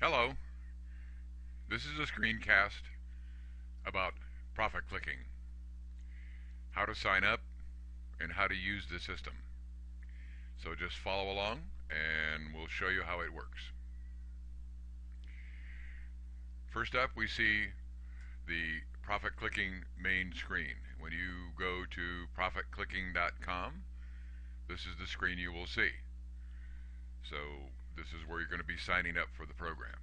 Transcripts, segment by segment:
Hello, this is a screencast about profit clicking, how to sign up, and how to use the system. So just follow along and we'll show you how it works. First up, we see the profit clicking main screen. When you go to profitclicking.com, this is the screen you will see. So this is where you're going to be signing up for the program.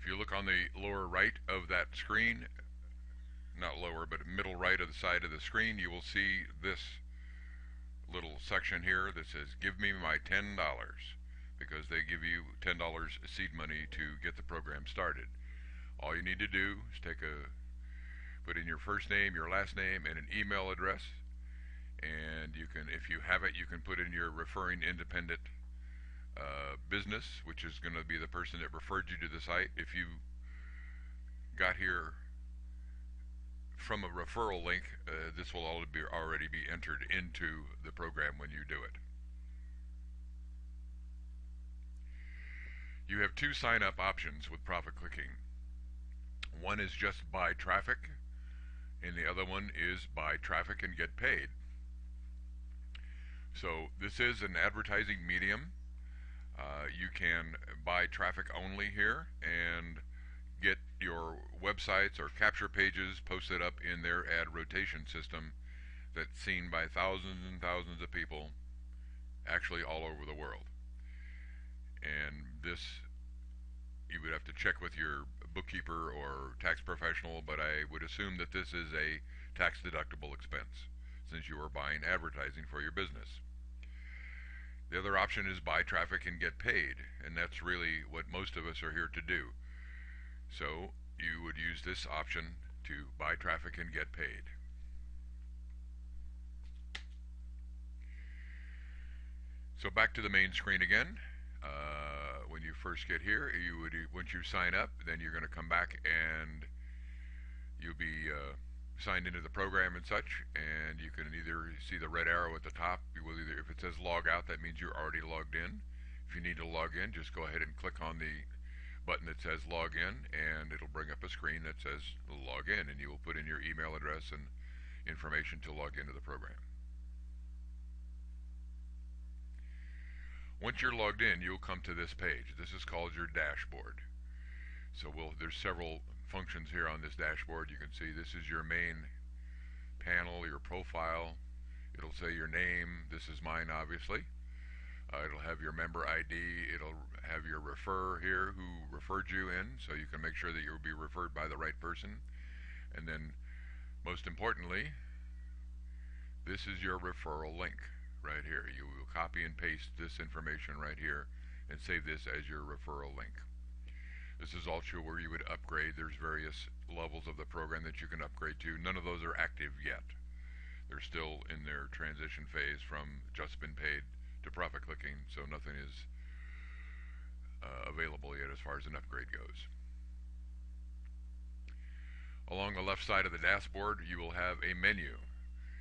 If you look on the lower right of that screen, not lower, but middle right of the side of the screen, you will see this little section here that says give me my $10, because they give you $10 seed money to get the program started. All you need to do is put in your first name, your last name, and an email address, and you can, if you have it, you can put in your referring independent business, which is going to be the person that referred you to the site. If you got here from a referral link, this will already be entered into the program when you do it. You have two sign up options with profit clicking. One is just buy traffic, and the other one is buy traffic and get paid. So this is an advertising medium. You can buy traffic only here and get your websites or capture pages posted up in their ad rotation system that's seen by thousands and thousands of people actually all over the world. And this, you would have to check with your bookkeeper or tax professional, but I would assume that this is a tax deductible expense since you are buying advertising for your business. The other option is buy traffic and get paid, and that's really what most of us are here to do. So you would use this option to buy traffic and get paid. So back to the main screen again. When you first get here, once you sign up, then you're going to come back and you'll be signed into the program and such, and you can either see the red arrow at the top. If it says log out, that means you're already logged in. If you need to log in, just go ahead and click on the button that says log in, and it'll bring up a screen that says log in, and you will put in your email address and information to log into the program. Once you're logged in, you'll come to this page. This is called your dashboard. So there's several functions here on this dashboard. You can see this is your main panel, your profile. It'll say your name. This is mine, obviously. It'll have your member ID. It'll have your refer here, who referred you in, so you can make sure that you'll be referred by the right person. And then, most importantly, this is your referral link right here. You will copy and paste this information right here and save this as your referral link. This is also where you would upgrade. There's various levels of the program that you can upgrade to. None of those are active yet. They're still in their transition phase from just been paid to profit clicking, so nothing is available yet as far as an upgrade goes. Along the left side of the dashboard, you will have a menu.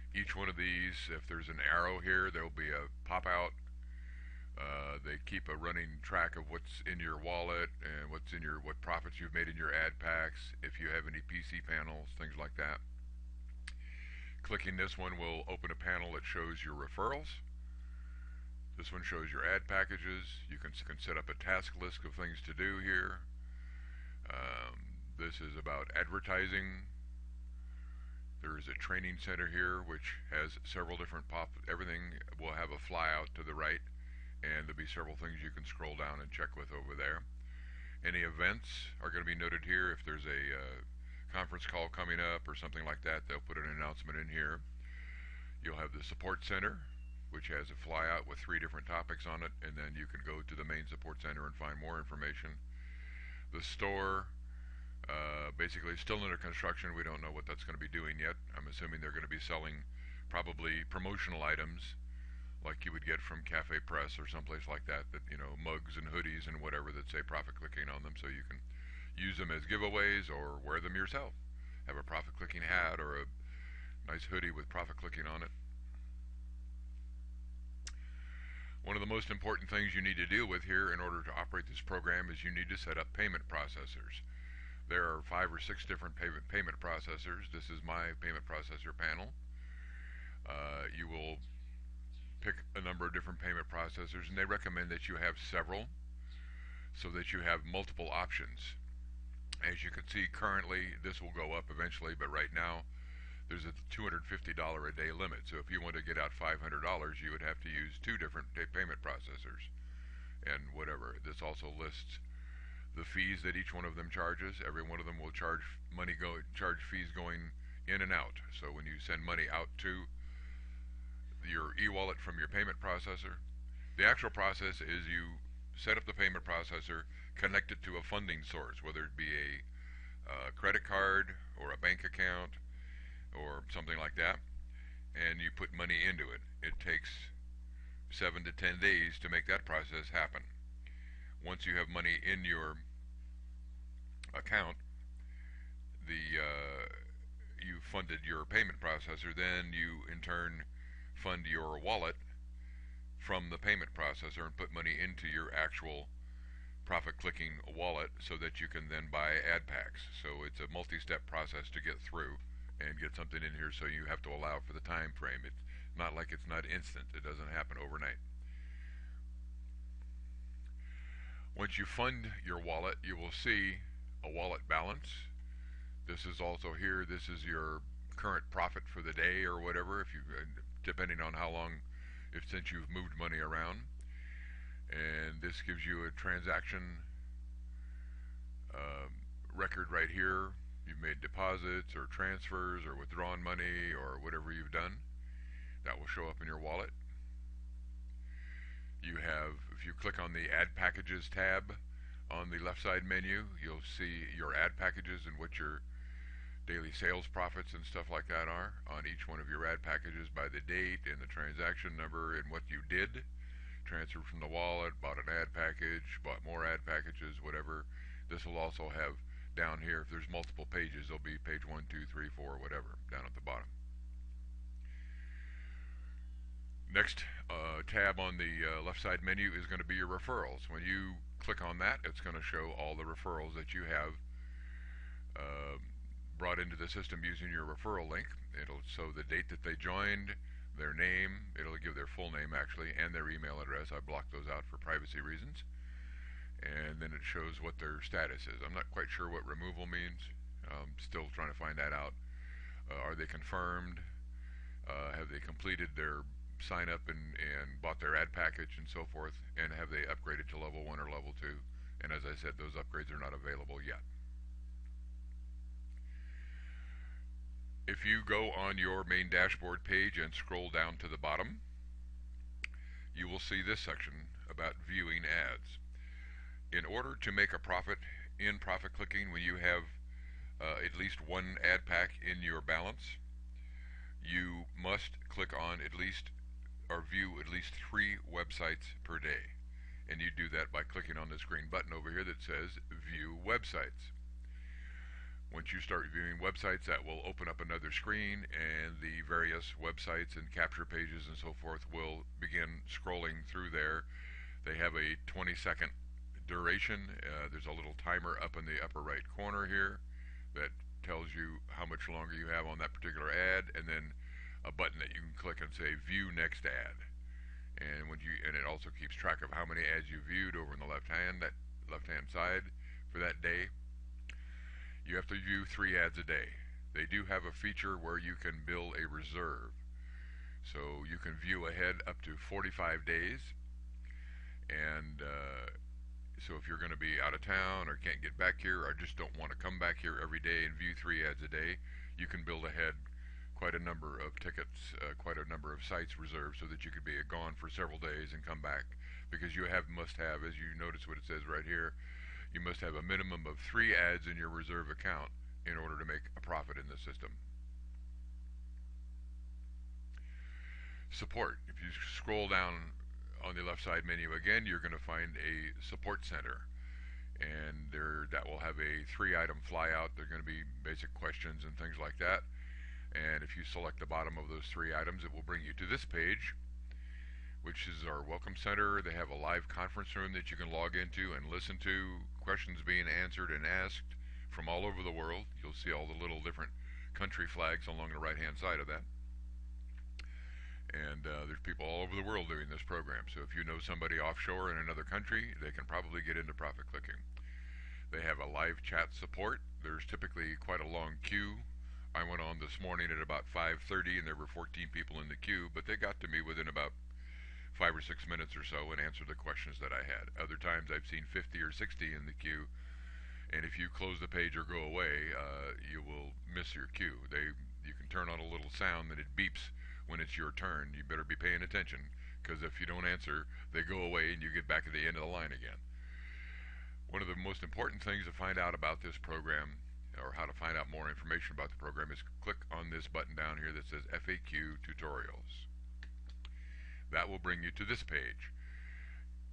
Each one of these, if there's an arrow here, there will be a pop-out. They keep a running track of what's in your wallet and what profits you've made in your ad packs, if you have any PC panels, things like that. Clicking this one will open a panel that shows your referrals. This one shows your ad packages. You can set up a task list of things to do here. This is about advertising. There is a training center here which has several different everything will have a flyout to the right, and there'll be several things you can scroll down and check with over there. Any events are going to be noted here. If there's a conference call coming up or something like that, they'll put an announcement in here. You'll have the support center, which has a flyout with 3 different topics on it, and then you can go to the main support center and find more information. The store, basically still under construction. We don't know what that's going to be doing yet. I'm assuming they're going to be selling probably promotional items like you would get from Cafe Press or someplace like that, mugs and hoodies and whatever that say profit clicking on them, so you can use them as giveaways or wear them yourself. Have a profit clicking hat or a nice hoodie with profit clicking on it. One of the most important things you need to deal with here in order to operate this program is you need to set up payment processors. There are 5 or 6 different payment processors. This is my payment processor panel. You will pick a number of different payment processors, and they recommend that you have several so that you have multiple options. As you can see, currently this will go up eventually, but right now there's a $250 a day limit. So if you want to get out $500, you would have to use 2 different payment processors and whatever. This also lists the fees that each one of them charges. Every one of them will charge fees going in and out. So when you send money out to your e-wallet from your payment processor, the actual process is you set up the payment processor, connect it to a funding source, whether it be a credit card or a bank account or something like that, and you put money into it. It takes 7 to 10 days to make that process happen. Once you have money in your account, you funded your payment processor, then you in turn fund your wallet from the payment processor and put money into your actual profit clicking wallet so that you can then buy ad packs. So it's a multi-step process to get through and get something in here, so you have to allow for the time frame. It's not like it's not instant. It doesn't happen overnight. Once you fund your wallet, you will see a wallet balance. This is also here. This is your current profit for the day or whatever, if you, depending on how long, since you've moved money around. And this gives you a transaction record right here. You've made deposits or transfers or withdrawn money or whatever you've done. That will show up in your wallet. You have, if you click on the Add Packages tab on the left side menu, you'll see your ad packages and what your daily sales profits and stuff like that are on each one of your ad packages by the date and the transaction number and what you did. Transferred from the wallet, bought an ad package, bought more ad packages, whatever. This will also have down here, if there's multiple pages, there'll be page 1, 2, 3, 4, whatever, down at the bottom. Next tab on the left side menu is going to be your referrals. When you click on that, it's going to show all the referrals that you have brought into the system using your referral link. It'll show the date that they joined, their name, it'll give their full name actually, and their email address. I blocked those out for privacy reasons. And then it shows what their status is. I'm not quite sure what removal means. Still trying to find that out. Are they confirmed? Have they completed their sign up and bought their ad package and so forth? And have they upgraded to level 1 or level 2? And as I said, those upgrades are not available yet. If you go on your main dashboard page and scroll down to the bottom, you will see this section about viewing ads. In order to make a profit in profit clicking, when you have at least one ad pack in your balance, you must click on at least or view at least 3 websites per day. And you do that by clicking on this green button over here that says View Websites. Once you start viewing websites, that will open up another screen, and the various websites and capture pages and so forth will begin scrolling through there. They have a 20-second duration. There's a little timer up in the upper right corner here that tells you how much longer you have on that particular ad, and then a button that you can click and say View Next Ad. And it also keeps track of how many ads you viewed over in the left hand side for that day. You have to view 3 ads a day. They do have a feature where you can bill a reserve. So you can view ahead up to 45 days. And so if you're going to be out of town or can't get back here or just don't want to come back here every day and view 3 ads a day, you can build ahead quite a number of tickets, quite a number of sites reserved so that you could be gone for several days and come back. Because you must have, as you notice what it says right here, you must have a minimum of 3 ads in your reserve account in order to make a profit in the system. Support. If you scroll down on the left side menu again, you're going to find a support center. And that will have a 3-item flyout. They're going to be basic questions and things like that. And if you select the bottom of those 3 items, it will bring you to this page which is our welcome center. They have a live conference room that you can log into and listen to questions being answered and asked from all over the world. You'll see all the little different country flags along the right hand side of that. And there's people all over the world doing this program. So if you know somebody offshore in another country, they can probably get into profit clicking. They have a live chat support. There's typically quite a long queue. I went on this morning at about 5:30, and there were 14 people in the queue, but they got to me within about 5 or 6 minutes or so and answered the questions that I had. Other times I've seen 50 or 60 in the queue, and if you close the page or go away, you will miss your queue. You can turn on a little sound that it beeps when it's your turn. You better be paying attention, because if you don't answer, they go away and you get back at the end of the line again. One of the most important things to find out about this program, or how to find out more information about the program, is click on this button down here that says FAQ Tutorials. That will bring you to this page.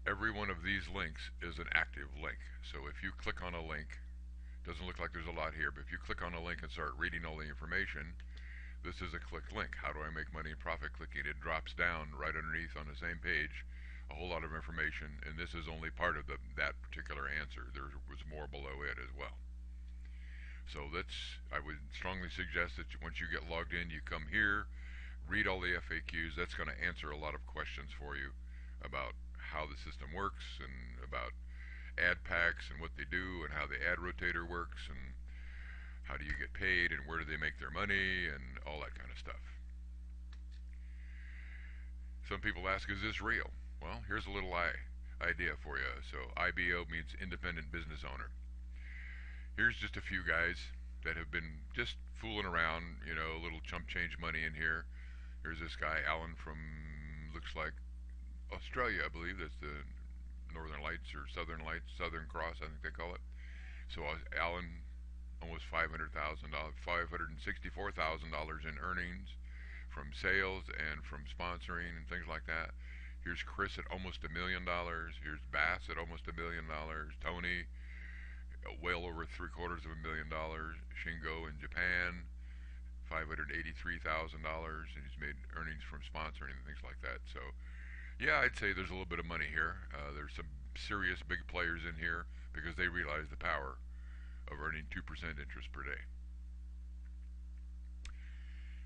Every one of these links is an active link. So if you click on a link, doesn't look like there's a lot here, but if you click on a link and start reading all the information, this is a click link. How do I make money in profit clicking? It drops down right underneath on the same page a whole lot of information, and this is only part of that particular answer. There was more below it as well. So I would strongly suggest that once you get logged in, you come here, read all the FAQs. That's going to answer a lot of questions for you about how the system works and about ad packs and what they do and how the ad rotator works and how do you get paid and where do they make their money and all that kind of stuff. Some people ask, is this real? Well, here's a little idea for you. So IBO means independent business owner. Here's just a few guys that have been just fooling around, a little chump change money in here. Here's this guy, Alan, from, looks like Australia, I believe. That's the Northern Lights or Southern Lights, Southern Cross, I think they call it. So Alan, almost $564,000 in earnings from sales and from sponsoring and things like that. Here's Chris at almost $1 million. Here's Bass at almost $1 million. Tony, well over $750,000. Shingo in Japan, $583,000, and he's made earnings from sponsoring and things like that. So, yeah, I'd say there's a little bit of money here. There's some serious big players in here because they realize the power of earning 2% interest per day.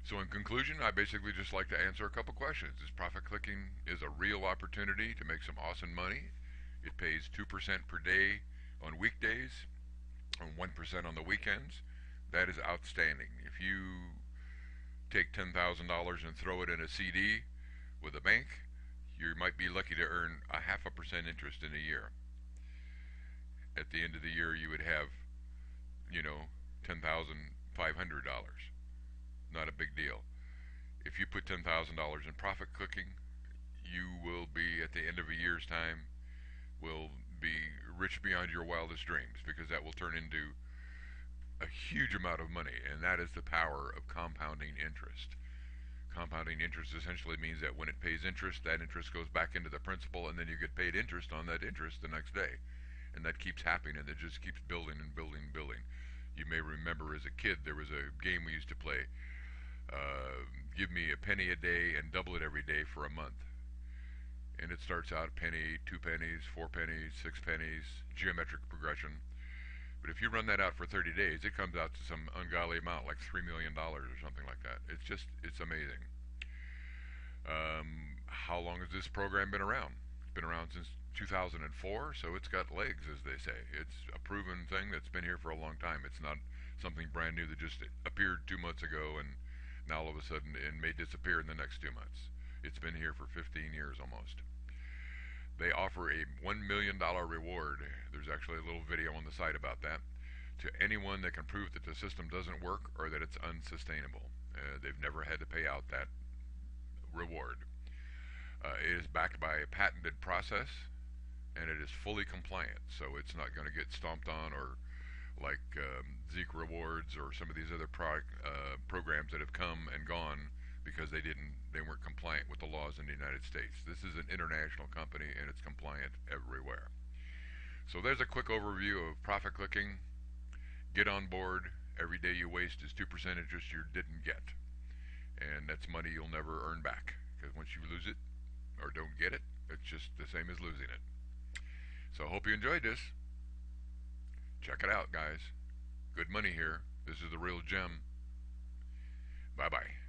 So in conclusion, I basically just like to answer a couple questions. Is profit clicking is a real opportunity to make some awesome money? It pays 2% per day on weekdays and 1% on the weekends. That is outstanding. If you take $10,000 and throw it in a CD with a bank, you might be lucky to earn 0.5% interest in a year. At the end of the year, you would have, $10,500. Not a big deal. If you put $10,000 in profit clicking, you will be, at the end of a year's time, will be rich beyond your wildest dreams, because that will turn into a huge amount of money, and that is the power of compounding interest. Compounding interest essentially means that when it pays interest, that interest goes back into the principal, and then you get paid interest on that interest the next day. And that keeps happening, and it just keeps building and building and building. You may remember as a kid there was a game we used to play. Give me a penny a day and double it every day for a month. And it starts out penny, 2 pennies, 4 pennies, 6 pennies, geometric progression. But if you run that out for 30 days, it comes out to some ungodly amount, like $3 million or something like that. It's amazing. How long has this program been around? It's been around since 2004, so it's got legs, as they say. It's a proven thing that's been here for a long time. It's not something brand new that just appeared 2 months ago and now all of a sudden it may disappear in the next 2 months. It's been here for 15 years almost. They offer a $1 million reward. There's actually a little video on the site about that, to anyone that can prove that the system doesn't work or that it's unsustainable. They've never had to pay out that reward. It is backed by a patented process, and it is fully compliant, so it's not going to get stomped on or like Zeke Rewards or some of these other programs that have come and gone because they weren't compliant with the laws in the United States. This is an international company, and it's compliant everywhere. So there's a quick overview of profit clicking. Get on board. Every day you waste is 2% interest you didn't get, and that's money you'll never earn back, because once you lose it, or don't get it. It's just the same as losing it. So I hope you enjoyed this. Check it out, guys. Good money here. This is the real gem. Bye-bye.